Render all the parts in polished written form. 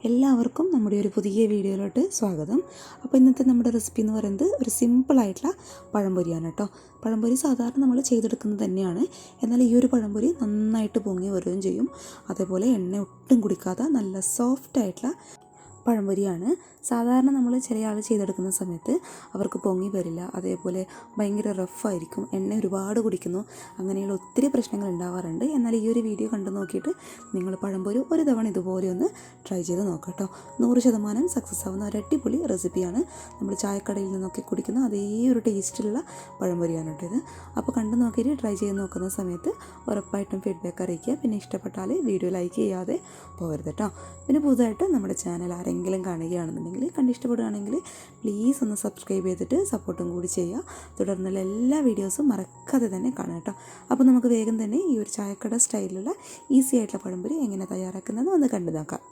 എല്ലാവർക്കും നമ്മുടെ ഒരു പുതിയ വീഡിയോയിലോട്ട് സ്വാഗതം. അപ്പോൾ ഇന്നത്തെ നമ്മുടെ റെസിപ്പി എന്ന് പറയുന്നത് ഒരു സിമ്പിളായിട്ടുള്ള പഴംപൊരിയാണ് കേട്ടോ. പഴംപൊരി സാധാരണ നമ്മൾ ചെയ്തെടുക്കുന്നത് തന്നെയാണ്. എന്നാൽ ഈ ഒരു പഴംപൊരി നന്നായിട്ട് പൊങ്ങി വരികയും ചെയ്യും. അതേപോലെ എണ്ണ ഒട്ടും കുടിക്കാതെ നല്ല സോഫ്റ്റായിട്ടുള്ള പഴംപൊരിയാണ്. സാധാരണ നമ്മൾ ചില ആൾ ചെയ്തെടുക്കുന്ന സമയത്ത് അവർക്ക് പൊങ്ങി വരില്ല, അതേപോലെ ഭയങ്കര റഫായിരിക്കും, എണ്ണ ഒരുപാട് കുടിക്കുന്നു, അങ്ങനെയുള്ള ഒത്തിരി പ്രശ്നങ്ങൾ ഉണ്ടാവാറുണ്ട്. എന്നാൽ ഈ ഒരു വീഡിയോ കണ്ടു നോക്കിയിട്ട് നിങ്ങൾ പഴംപൊരി ഒരു തവണ ഇതുപോലെ ഒന്ന് ട്രൈ ചെയ്ത് നോക്കാം കേട്ടോ. 100% സക്സസ് ആവുന്ന ഒരു അടിപൊളി റെസിപ്പിയാണ്. നമ്മൾ ചായക്കടയിൽ നിന്നൊക്കെ കുടിക്കുന്ന അതേ ഒരു ടേസ്റ്റിലുള്ള പഴംപൊരിയാണ് കേട്ടോ ഇത്. അപ്പോൾ കണ്ടു നോക്കിയിട്ട് ട്രൈ ചെയ്ത് നോക്കുന്ന സമയത്ത് ഉറപ്പായിട്ടും ഫീഡ്ബാക്ക് അറിയിക്കുക. പിന്നെ ഇഷ്ടപ്പെട്ടാൽ വീഡിയോ ലൈക്ക് ചെയ്യാതെ പോകരുത് കേട്ടോ. പിന്നെ പുതുതായിട്ട് നമ്മുടെ ചാനൽ ആരെങ്കിലും കാണുകയാണെന്നുണ്ടെങ്കിൽ കണ്ടിഷ്ടപ്പെടുകയാണെങ്കിൽ പ്ലീസ് ഒന്ന് സബ്സ്ക്രൈബ് ചെയ്തിട്ട് സപ്പോർട്ടും കൂടി ചെയ്യുക. തുടർന്നുള്ള എല്ലാ വീഡിയോസും മറക്കാതെ തന്നെ കാണാം കേട്ടോ. അപ്പോൾ നമുക്ക് വേഗം തന്നെ ഈ ഒരു ചായക്കട സ്റ്റൈലിലുള്ള ഈസി ആയിട്ടുള്ള പഴംപൊരി എങ്ങനെ തയ്യാറാക്കുന്നതെന്ന് ഒന്ന് കണ്ടു നോക്കാം.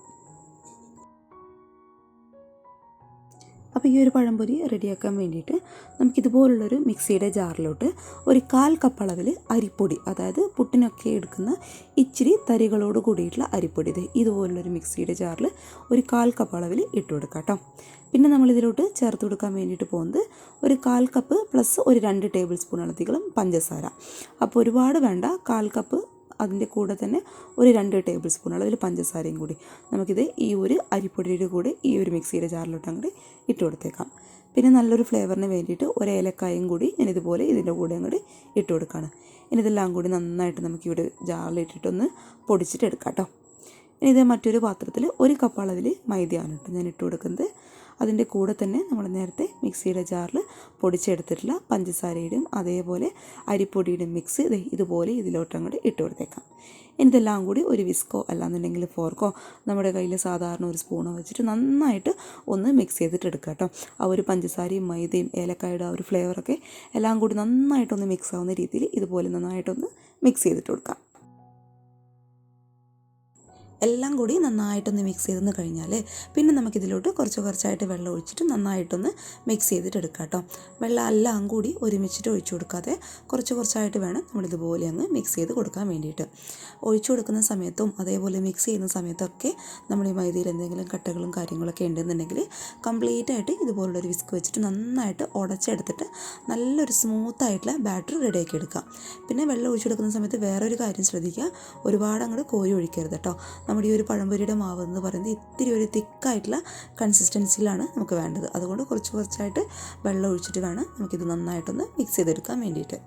അപ്പോൾ ഈ ഒരു പഴംപൊരി റെഡിയാക്കാൻ വേണ്ടിയിട്ട് നമുക്കിതുപോലുള്ളൊരു മിക്സിയുടെ ജാറിലോട്ട് ഒരു 1/4 കപ്പ് അളവിൽ അരിപ്പൊടി, അതായത് പുട്ടിനൊക്കെ എടുക്കുന്ന ഇച്ചിരി തരികളോട് കൂടിയിട്ടുള്ള അരിപ്പൊടി ഇതുപോലുള്ളൊരു മിക്സിയുടെ ജാറിൽ ഒരു 1/4 കപ്പ് അളവിൽ ഇട്ട് കൊടുക്കാം കേട്ടോ. പിന്നെ നമ്മളിതിലോട്ട് ചേർത്ത് കൊടുക്കാൻ വേണ്ടിയിട്ട് പോകുന്നത് ഒരു 1/4 കപ്പ് പ്ലസ് ഒരു 2 ടേബിൾ സ്പൂൺ അളവിലും പഞ്ചസാര. അപ്പോൾ ഒരുപാട് വേണ്ട, 1/4 കപ്പ് അതിൻ്റെ കൂടെ തന്നെ ഒരു 2 ടേബിൾ സ്പൂൺ അളവിൽ പഞ്ചസാരയും കൂടി നമുക്കിത് ഈ ഒരു അരിപ്പൊടിയുടെ കൂടെ ഈ ഒരു മിക്സിയുടെ ജാറിലോട്ട് അങ്ങോട്ട് ഇട്ട് കൊടുത്തേക്കാം. പിന്നെ നല്ലൊരു ഫ്ലേവറിന് വേണ്ടിയിട്ട് ഒരു ഏലക്കായും കൂടി ഞാനിതുപോലെ ഇതിൻ്റെ കൂടെ അങ്ങോട്ട് ഇട്ട് കൊടുക്കുകയാണ്. ഇനി ഇതെല്ലാം കൂടി നന്നായിട്ട് നമുക്കിവിടെ ജാറിലിട്ടിട്ടൊന്ന് പൊടിച്ചിട്ട് എടുക്കാം കേട്ടോ. ഇനി ഇത് മറ്റൊരു പാത്രത്തിൽ 1 കപ്പ് അളവിൽ മൈദയാണ് കേട്ടോ ഞാൻ ഇട്ട് കൊടുക്കുന്നത്. അതിൻ്റെ കൂടെ തന്നെ നമ്മൾ നേരത്തെ മിക്സിയുടെ ജാറിൽ പൊടിച്ചെടുത്തിട്ടുള്ള പഞ്ചസാരയുടെയും അതേപോലെ അരിപ്പൊടിയുടെയും മിക്സ് ഇതുപോലെ ഇതിലോട്ട് അങ്ങോട്ട് ഇട്ട് കൊടുത്തേക്കാം. ഇതെല്ലാം കൂടി ഒരു വിസ്കോ അല്ലാന്നുണ്ടെങ്കിൽ ഫോർക്കോ നമ്മുടെ കയ്യിൽ സാധാരണ ഒരു സ്പൂണോ വെച്ചിട്ട് നന്നായിട്ട് ഒന്ന് മിക്സ് ചെയ്തിട്ട് എടുക്കുക കേട്ടോ. ആ ഒരു പഞ്ചസാരയും മൈദയും ഏലക്കായുടെ ആ ഒരു ഫ്ലേവറൊക്കെ എല്ലാം കൂടി നന്നായിട്ടൊന്ന് മിക്സ് ആവുന്ന രീതിയിൽ ഇതുപോലെ നന്നായിട്ടൊന്ന് മിക്സ് ചെയ്തിട്ട് കൊടുക്കാം. എല്ലാം കൂടി നന്നായിട്ടൊന്ന് മിക്സ് ചെയ്തെന്ന് കഴിഞ്ഞാൽ പിന്നെ നമുക്കിതിലോട്ട് കുറച്ചായിട്ട് വെള്ളം ഒഴിച്ചിട്ട് നന്നായിട്ടൊന്ന് മിക്സ് ചെയ്തിട്ട് എടുക്കാം കേട്ടോ. വെള്ളം എല്ലാം കൂടി ഒരുമിച്ചിട്ട് ഒഴിച്ചു കൊടുക്കാതെ കുറച്ചായിട്ട് വേണം നമ്മളിതുപോലെ അങ്ങ് മിക്സ് ചെയ്ത് കൊടുക്കാൻ വേണ്ടിയിട്ട്. ഒഴിച്ചു കൊടുക്കുന്ന സമയത്തും അതേപോലെ മിക്സ് ചെയ്യുന്ന സമയത്തൊക്കെ നമ്മൾ ഈ മൈദയിൽ എന്തെങ്കിലും കട്ടകളും കാര്യങ്ങളൊക്കെ ഉണ്ടെന്നുണ്ടെങ്കിൽ കംപ്ലീറ്റ് ആയിട്ട് ഇതുപോലുള്ളൊരു വിസ്ക് വെച്ചിട്ട് നന്നായിട്ട് ഉടച്ചെടുത്തിട്ട് നല്ലൊരു സ്മൂത്തായിട്ടുള്ള ബാറ്റർ റെഡിയാക്കി എടുക്കാം. പിന്നെ വെള്ളം ഒഴിച്ചു കൊടുക്കുന്ന സമയത്ത് വേറൊരു കാര്യം ശ്രദ്ധിക്കുക, ഒരുപാട് അങ്ങോട്ട് കോരി ഒഴിക്കരുത് കേട്ടോ. നമ്മുടെ ഈ ഒരു പഴംപൊരിയുടെ മാവ് എന്ന് പറയുന്നത് ഇത്തിരി ഒരു തിക്കായിട്ടുള്ള കൺസിസ്റ്റൻസിയിലാണ് നമുക്ക് വേണ്ടത്. അതുകൊണ്ട് കുറച്ചായിട്ട് വെള്ളം ഒഴിച്ചിട്ട് വേണം നമുക്കിത് നന്നായിട്ടൊന്ന് മിക്സ് ചെയ്തെടുക്കാൻ വേണ്ടിയിട്ട്.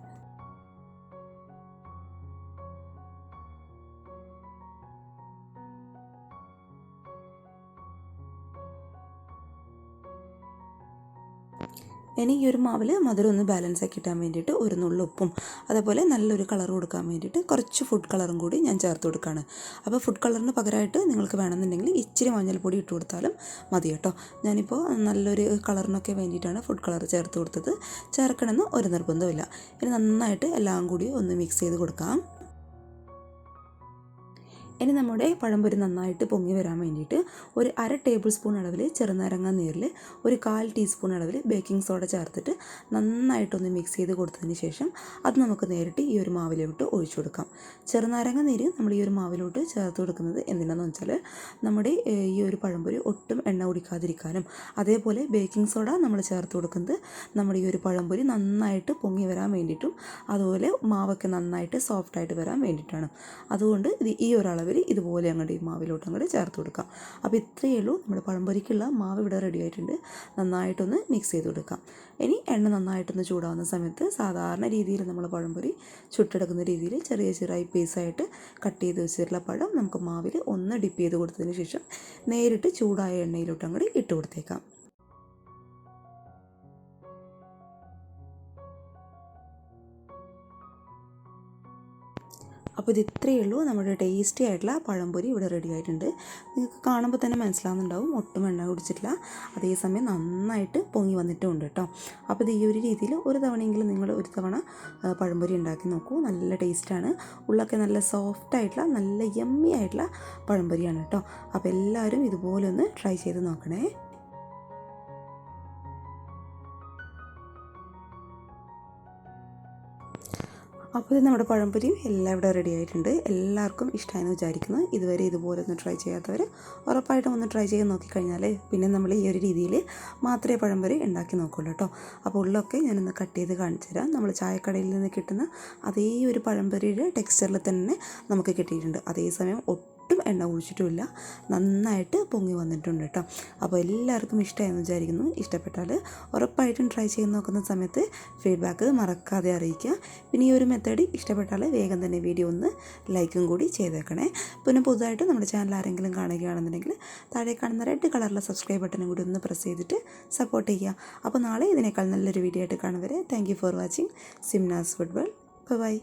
ഇനി ഈ ഒരു മാവിൽ മധുരം ഒന്ന് ബാലൻസ് ആക്കി കിട്ടാൻ വേണ്ടിയിട്ട് ഒരു നുള്ളു ഉപ്പും അതേപോലെ നല്ലൊരു കളർ കൊടുക്കാൻ വേണ്ടിയിട്ട് കുറച്ച് ഫുഡ് കളറും കൂടി ഞാൻ ചേർത്ത് കൊടുക്കുകയാണ്. അപ്പോൾ ഫുഡ് കളറിന് പകരമായിട്ട് നിങ്ങൾക്ക് വേണമെന്നുണ്ടെങ്കിൽ ഇച്ചിരി മഞ്ഞൾപ്പൊടി ഇട്ട് കൊടുത്താലും മതി കേട്ടോ. ഞാനിപ്പോൾ നല്ലൊരു കളറിനൊക്കെ വേണ്ടിയിട്ടാണ് ഫുഡ് കളർ ചേർത്ത് കൊടുത്തത്. ചേർക്കണമെന്ന് ഒരു നിർബന്ധമില്ല. ഇനി നന്നായിട്ട് എല്ലാം കൂടി ഒന്ന് മിക്സ് ചെയ്ത് കൊടുക്കാം. ഇനി നമ്മുടെ പഴംപൊരി നന്നായിട്ട് പൊങ്ങി വരാൻ വേണ്ടിയിട്ട് ഒരു 1/2 ടേബിൾ സ്പൂൺ അളവിൽ ചെറുനാരങ്ങ നീരിൽ ഒരു 1/4 ടീസ്പൂൺ അളവിൽ ബേക്കിംഗ് സോഡ ചേർത്തിട്ട് നന്നായിട്ടൊന്ന് മിക്സ് ചെയ്ത് കൊടുത്തതിന് ശേഷം അത് നമുക്ക് നേരിട്ട് ഈ ഒരു മാവിലോട്ട് ഒഴിച്ചു കൊടുക്കാം. ചെറുനാരങ്ങ നീര് നമ്മൾ ഈ ഒരു മാവിലോട്ട് ചേർത്ത് കൊടുക്കുന്നത് എന്തിനാണെന്ന് വെച്ചാൽ നമ്മുടെ ഈ ഒരു പഴംപൊരി ഒട്ടും എണ്ണ കുടിക്കാതിരിക്കാനും അതേപോലെ ബേക്കിംഗ് സോഡ നമ്മൾ ചേർത്ത് കൊടുക്കുന്നത് നമ്മുടെ ഈ ഒരു പഴംപൊരി നന്നായിട്ട് പൊങ്ങി വരാൻ വേണ്ടിയിട്ടും അതുപോലെ മാവൊക്കെ നന്നായിട്ട് സോഫ്റ്റായിട്ട് വരാൻ വേണ്ടിയിട്ടാണ്. അതുകൊണ്ട് ഈ ഒരു അളവിൽ ഇതുപോലെ അങ്ങോട്ട് ഈ മാവിലോട്ട് അങ്ങോട്ട് ചേർത്ത് കൊടുക്കാം. അപ്പോൾ ഇത്രയേ ഉള്ളൂ, നമ്മുടെ പഴംപൊരിക്കുള്ള മാവ് ഇവിടെ റെഡി ആയിട്ടുണ്ട്. നന്നായിട്ടൊന്ന് മിക്സ് ചെയ്ത് കൊടുക്കാം. ഇനി എണ്ണ നന്നായിട്ടൊന്ന് ചൂടാവുന്ന സമയത്ത് സാധാരണ രീതിയിൽ നമ്മൾ പഴംപൊരി ചുട്ടെടുക്കുന്ന രീതിയിൽ ചെറിയ പീസായിട്ട് കട്ട് ചെയ്ത് വെച്ചിട്ടുള്ള പഴം നമുക്ക് മാവിൽ ഒന്ന് ഡിപ്പ് ചെയ്ത് കൊടുത്തതിന് ശേഷം നേരിട്ട് ചൂടായ എണ്ണയിലോട്ട് അങ്ങോട്ട് ഇട്ട് കൊടുത്തേക്കാം. അപ്പോൾ ഇത് ഇത്രയേ ഉള്ളൂ, നമ്മുടെ ടേസ്റ്റി ആയിട്ടുള്ള പഴംപൊരി ഇവിടെ റെഡി ആയിട്ടുണ്ട്. നിങ്ങൾക്ക് കാണുമ്പോൾ തന്നെ മനസ്സിലാവുന്നുണ്ടാവും ഒട്ടും എണ്ണ കുടിച്ചിട്ടില്ല, അതേസമയം നന്നായിട്ട് പൊങ്ങി വന്നിട്ടുമുണ്ട് കേട്ടോ. അപ്പോൾ ഇത് ഈ ഒരു രീതിയിൽ ഒരു തവണയെങ്കിലും നിങ്ങൾ ഒരു തവണ പഴംപൊരി ഉണ്ടാക്കി നോക്കൂ. നല്ല ടേസ്റ്റാണ്, ഉള്ളൊക്കെ നല്ല സോഫ്റ്റായിട്ടുള്ള നല്ല യമ്മി ആയിട്ടുള്ള പഴംപൊരിയാണ് കേട്ടോ. അപ്പോൾ എല്ലാവരും ഇതുപോലെ ഒന്ന് ട്രൈ ചെയ്ത് നോക്കണേ. അപ്പോൾ ഇത് നമ്മുടെ പഴംപൊരിയും എല്ലാം ഇവിടെ റെഡി ആയിട്ടുണ്ട്. എല്ലാവർക്കും ഇഷ്ടമായെന്ന് വിചാരിക്കുന്നു. ഇതുവരെ ഇതുപോലെ ഒന്ന് ട്രൈ ചെയ്യാത്തവർ ഉറപ്പായിട്ടും ഒന്ന് ട്രൈ ചെയ്ത് നോക്കിക്കഴിഞ്ഞാൽ പിന്നെ നമ്മൾ ഈ ഒരു രീതിയിൽ മാത്രമേ പഴംപൊരി ഉണ്ടാക്കി നോക്കുള്ളൂ കേട്ടോ. അപ്പോൾ ഉള്ളൊക്കെ ഞാനൊന്ന് കട്ട് ചെയ്ത് കാണിച്ചു തരാം. നമ്മൾ ചായക്കടയിൽ നിന്ന് കിട്ടുന്ന അതേ ഒരു പഴംപൊരിയുടെ ടെക്സ്ചറിൽ തന്നെ നമുക്ക് കിട്ടിയിട്ടുണ്ട്. അതേസമയം ഒട്ടും എണ്ണ കുഴിച്ചിട്ടുമില്ല, നന്നായിട്ട് പൊങ്ങി വന്നിട്ടുണ്ട് കേട്ടോ. അപ്പോൾ എല്ലാവർക്കും ഇഷ്ടമായെന്ന് വിചാരിക്കുന്നു. ഇഷ്ടപ്പെട്ടാൽ ഉറപ്പായിട്ടും ട്രൈ ചെയ്ത് നോക്കുന്ന സമയത്ത് ഫീഡ്ബാക്ക് മറക്കാതെ അറിയിക്കുക. പിന്നെ ഈ ഒരു മെത്തേഡ് ഇഷ്ടപ്പെട്ടാൽ വേഗം തന്നെ വീഡിയോ ഒന്ന് ലൈക്കും കൂടി ചെയ്തേക്കണേ. പിന്നെ പുതുതായിട്ട് നമ്മുടെ ചാനൽ ആരെങ്കിലും കാണുകയാണെന്നുണ്ടെങ്കിൽ താഴെ കാണുന്ന റെഡ് കളറിലെ സബ്സ്ക്രൈബ് ബട്ടനും കൂടി ഒന്ന് പ്രസ് ചെയ്തിട്ട് സപ്പോർട്ട് ചെയ്യുക. അപ്പോൾ നാളെ ഇതിനേക്കാൾ നല്ലൊരു വീഡിയോ ആയിട്ട് കാണുവരെ thank you for watching Simnas food world. By.